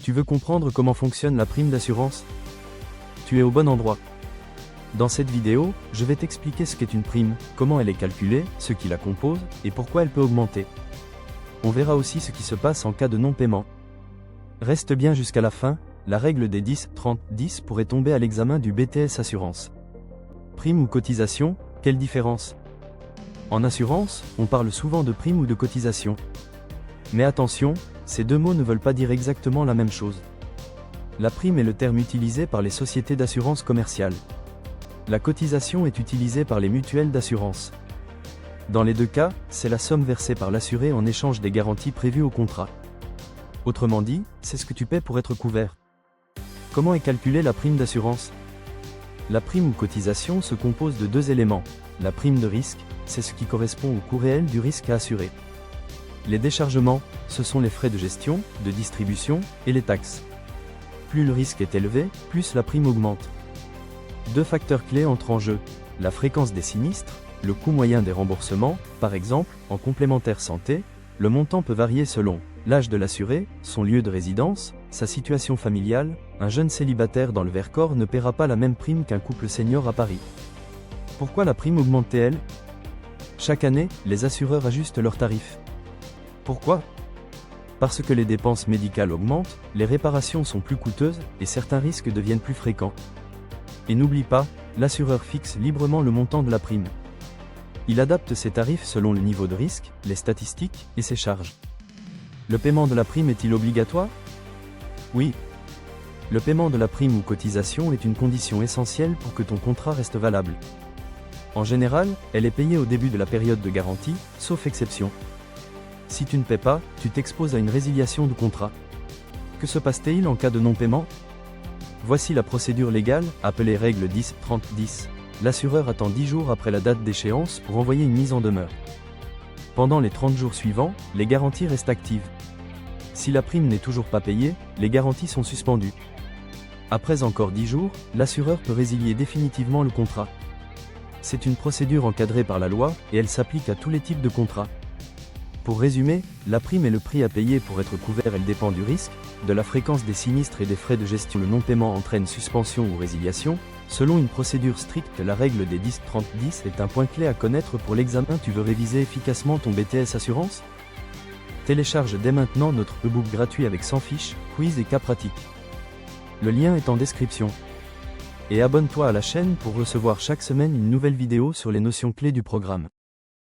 Tu veux comprendre comment fonctionne la prime d'assurance? Tu es au bon endroit. Dans cette vidéo, je vais t'expliquer ce qu'est une prime, comment elle est calculée, ce qui la compose, et pourquoi elle peut augmenter. On verra aussi ce qui se passe en cas de non-paiement. Reste bien jusqu'à la fin, la règle des 10-30-10 pourrait tomber à l'examen du BTS Assurance. Prime ou cotisation, quelle différence? En assurance, on parle souvent de prime ou de cotisation. Mais attention, ces deux mots ne veulent pas dire exactement la même chose. La prime est le terme utilisé par les sociétés d'assurance commerciale. La cotisation est utilisée par les mutuelles d'assurance. Dans les deux cas, c'est la somme versée par l'assuré en échange des garanties prévues au contrat. Autrement dit, c'est ce que tu paies pour être couvert. Comment est calculée la prime d'assurance? La prime ou cotisation se compose de deux éléments. La prime de risque, c'est ce qui correspond au coût réel du risque à assurer. Les déchargements, ce sont les frais de gestion, de distribution, et les taxes. Plus le risque est élevé, plus la prime augmente. Deux facteurs clés entrent en jeu, la fréquence des sinistres, le coût moyen des remboursements, par exemple, en complémentaire santé, le montant peut varier selon l'âge de l'assuré, son lieu de résidence, sa situation familiale. Un jeune célibataire dans le Vercors ne paiera pas la même prime qu'un couple senior à Paris. Pourquoi la prime augmente-t-elle? Chaque année, les assureurs ajustent leurs tarifs. Pourquoi? Parce que les dépenses médicales augmentent, les réparations sont plus coûteuses, et certains risques deviennent plus fréquents. Et n'oublie pas, l'assureur fixe librement le montant de la prime. Il adapte ses tarifs selon le niveau de risque, les statistiques, et ses charges. Le paiement de la prime est-il obligatoire? Oui. Le paiement de la prime ou cotisation est une condition essentielle pour que ton contrat reste valable. En général, elle est payée au début de la période de garantie, sauf exception. Si tu ne paies pas, tu t'exposes à une résiliation du contrat. Que se passe-t-il en cas de non-paiement? Voici la procédure légale, appelée règle 10-30-10. L'assureur attend 10 jours après la date d'échéance pour envoyer une mise en demeure. Pendant les 30 jours suivants, les garanties restent actives. Si la prime n'est toujours pas payée, les garanties sont suspendues. Après encore 10 jours, l'assureur peut résilier définitivement le contrat. C'est une procédure encadrée par la loi, et elle s'applique à tous les types de contrats. Pour résumer, la prime est le prix à payer pour être couvert. Elle dépend du risque, de la fréquence des sinistres et des frais de gestion. Le non-paiement entraîne suspension ou résiliation. Selon une procédure stricte, la règle des 10-30-10 est un point clé à connaître pour l'examen. Tu veux réviser efficacement ton BTS Assurance? Télécharge dès maintenant notre e-book gratuit avec 100 fiches, quiz et cas pratiques. Le lien est en description. Et abonne-toi à la chaîne pour recevoir chaque semaine une nouvelle vidéo sur les notions clés du programme.